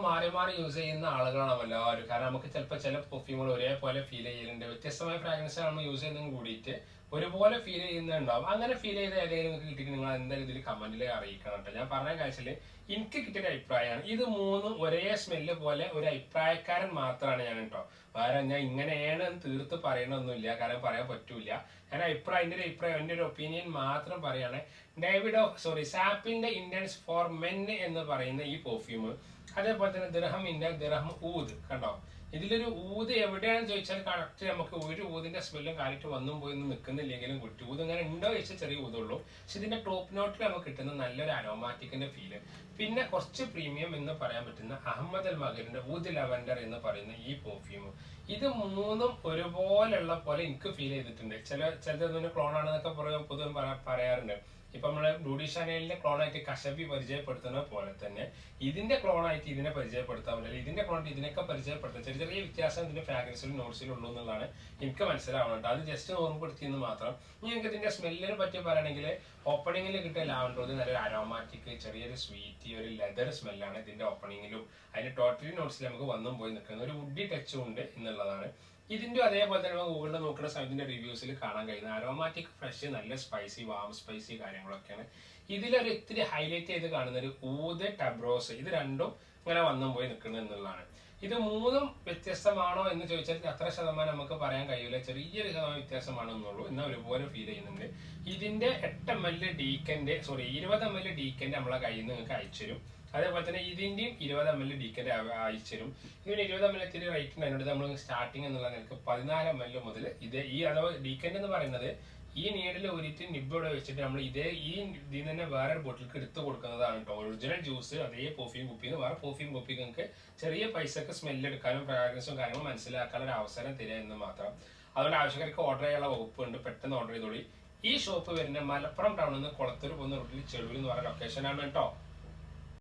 മാറി മാറി യൂസ് ചെയ്യുന്ന ആളുകളാണ് എല്ലാവരും. കാരണം നമുക്ക് ചിലപ്പോൾ ചില പെർഫ്യൂമുകൾ ഒരേപോലെ ഫീൽ ചെയ്യലുണ്ട്. വ്യത്യസ്തമായ ഫ്രാഗ്രൻസ് നമ്മൾ യൂസ് ചെയ്യുന്നതും കൂടിയിട്ട് ഒരുപോലെ ഫീൽ ചെയ്യുന്നുണ്ടാവും. അങ്ങനെ ഫീൽ ചെയ്ത ഏതെങ്കിലും നിങ്ങൾക്ക് കിട്ടിയിട്ട് നിങ്ങൾ എന്തായാലും ഇതിൽ കമന്റിൽ അറിയിക്കണം കേട്ടോ. ഞാൻ പറഞ്ഞ കാഴ്ചയിൽ എനിക്ക് കിട്ടിയൊരു അഭിപ്രായമാണ്. ഇത് മൂന്നും ഒരേ സ്മെല്ല് പോലെ ഒരു അഭിപ്രായക്കാരൻ മാത്രമാണ് ഞാൻ കേട്ടോ. വേറെ ഞാൻ ഇങ്ങനെയാണ് തീർത്ത് പറയണമൊന്നുമില്ല, കാരണം പറയാൻ പറ്റൂല. ഞാൻ എൻ്റെ ഒരു അഭിപ്രായം, എൻ്റെ ഒരു ഒപ്പീനിയൻ മാത്രം പറയാണ്. സാപ്പിന്റെ ഇന്റൻസ് ഫോർ മെൻ എന്ന് പറയുന്ന ഈ പെർഫ്യൂം, അതേപോലെ തന്നെ ദിർഹം ഊദ് കണ്ടോ. ഇതിലൊരു ഊത് എവിടെയാണെന്ന് ചോദിച്ചാൽ കറക്റ്റ് നമുക്ക് ഒരു ഊതിന്റെ സ്മെല്ലും കാലിട്ട് വന്നും പോയി നിൽക്കുന്നില്ലെങ്കിലും കുട്ടി ഊത് ഇങ്ങനെ ഉണ്ടോ ചോദിച്ചാൽ ചെറിയ ഊതുള്ളൂ. പക്ഷെ ഇതിന്റെ ടോപ്പ് നോട്ടിൽ നമുക്ക് കിട്ടുന്ന നല്ലൊരു അരോമാറ്റിക്കിന്റെ ഫീല്. പിന്നെ കുറച്ച് പ്രീമിയം എന്ന് പറയാൻ പറ്റുന്ന അഹമ്മദ് അൽ മഗറിന്റെ ഊദ് ലവൻഡർ എന്ന് പറയുന്ന ഈ പെർഫ്യൂം, ഇത് മൂന്നും ഒരുപോലെയുള്ള പോലെ എനിക്ക് ഫീൽ ചെയ്തിട്ടുണ്ട്. ചിലതൊന്നും ക്ലോൺ ആണെന്നൊക്കെ പൊതുവെ പറയാറുണ്ട്. ഇപ്പൊ നമ്മള് ഡൂഡി ഷാനലിന്റെ ക്ലോണായിട്ട് കശബി പരിചയപ്പെടുത്തുന്ന പോലെ തന്നെ ഇതിന്റെ ക്ലോണായിട്ട് ഇതിനെ പരിചയപ്പെടുത്താൻ പറ്റില്ല, ഇതിന്റെ ക്ലോണായിട്ട് ഇതിനൊക്കെ പരിചയപ്പെടുത്താം. ചെറിയ ചെറിയ വ്യത്യാസം ഇതിന്റെ ഫ്രാഗ്രൻസിലും നോട്ട്സിലും ഉള്ളൂ എന്നുള്ളതാണ് എനിക്ക് മനസ്സിലാവുന്നുണ്ട്. അത് ജസ്റ്റ് ഓർമ്മപ്പെടുത്തിയെന്ന് മാത്രം. ഇനി നിങ്ങൾക്ക് ഇതിന്റെ സ്മെല്ലിനെ പറ്റി പറയുകയാണെങ്കിൽ ഓപ്പണിംഗിൽ കിട്ടിയ ലാവൻഡർ നല്ലൊരു അരോമാറ്റിക് ചെറിയൊരു സ്വീറ്റ് ഒരു ലെതർ സ്മെല്ലാണ് ഇതിന്റെ ഓപ്പണിംഗിലും. അതിന്റെ ടോട്ടലി നോട്ട്സിൽ നമുക്ക് വന്നും പോയി നിൽക്കുന്ന ഒരു വുഡി ടച്ചും ഉണ്ട് എന്നുള്ളതാണ്. ഇതിന്റെ അതേപോലെ തന്നെ ഗൂഗിളിൽ നോക്കുന്ന സമയത്തിന്റെ റിവ്യൂസിൽ കാണാൻ കഴിയുന്ന അരോമാറ്റിക് ഫ്രഷ് നല്ല സ്പൈസി വാം സ്പൈസി കാര്യങ്ങളൊക്കെയാണ്. ഇതിലൊരു ഇത്തിരി ഹൈലൈറ്റ് ചെയ്ത് കാണുന്ന ഒരു ഊദ് ടബ്രോസ്, ഇത് രണ്ടും ഇങ്ങനെ വന്നും പോയി നിൽക്കുന്നത് എന്നുള്ളതാണ്. ഇത് മൂന്നും വ്യത്യസ്തമാണോ എന്ന് ചോദിച്ചാൽ അത്ര ശതമാനം നമുക്ക് പറയാൻ കഴിയില്ല, ചെറിയൊരു ശതമാനം വ്യത്യാസമാണെന്നുള്ളൂ. എന്നാൽ ഒരുപോലെ ഫീൽ ചെയ്യുന്നുണ്ട്. ഇതിന്റെ 8 ml ഡീക്കന്റെ 20 ml ഡീക്കന്റെ നമ്മളെ കയ്യിൽ നിന്ന് നിങ്ങൾക്ക് അയച്ചു തരും. അതേപോലെ തന്നെ ഇതിന്റെയും 20 ml ഡീക്കന്റെ അയച്ചു തരും. ഇതിന് 20 ml റേറ്റിന് അതിനോട് നമ്മൾ സ്റ്റാർട്ടിങ് എന്നുള്ള നിലക്ക് 14 ml മുതൽ അഥവാ ഡീക്കന്റ് എന്ന് പറയുന്നത് ഈ നീഡിൽ ഊരിയിട്ട് നിബോടെ വെച്ചിട്ട് നമ്മൾ ഇതിൽ തന്നെ വേറെ ബോട്ടിലേക്ക് എടുത്തു കൊടുക്കുന്നതാണ് കേട്ടോ. ഒറിജിനൽ ജ്യൂസ് അതേ പെർഫ്യൂം കുപ്പിന്ന് വേറെ പെർഫ്യൂം കുപ്പിക്ക് നിങ്ങൾക്ക് ചെറിയ പൈസക്ക് സ്മെല്ല് എടുക്കാനും ഫ്രാഗ്രൻസും കാര്യങ്ങളും മനസ്സിലാക്കാനുള്ള ഒരു അവസരം തരിക എന്ന് മാത്രം. അതുകൊണ്ട് ആവശ്യക്കാർക്ക് ഓർഡർ ചെയ്യാനുള്ള വകുപ്പുണ്ട്, പെട്ടെന്ന് ഓർഡർ ചെയ്തോളി. ഈ ഷോപ്പ് വരുന്ന മലപ്പുറം ടൗണിൽ നിന്ന് കുളത്തൂർ പോകുന്ന റൂട്ടിൽ ചെറുവിൽ എന്ന് പറയുന്ന ലൊക്കേഷനാണ് കേട്ടോ.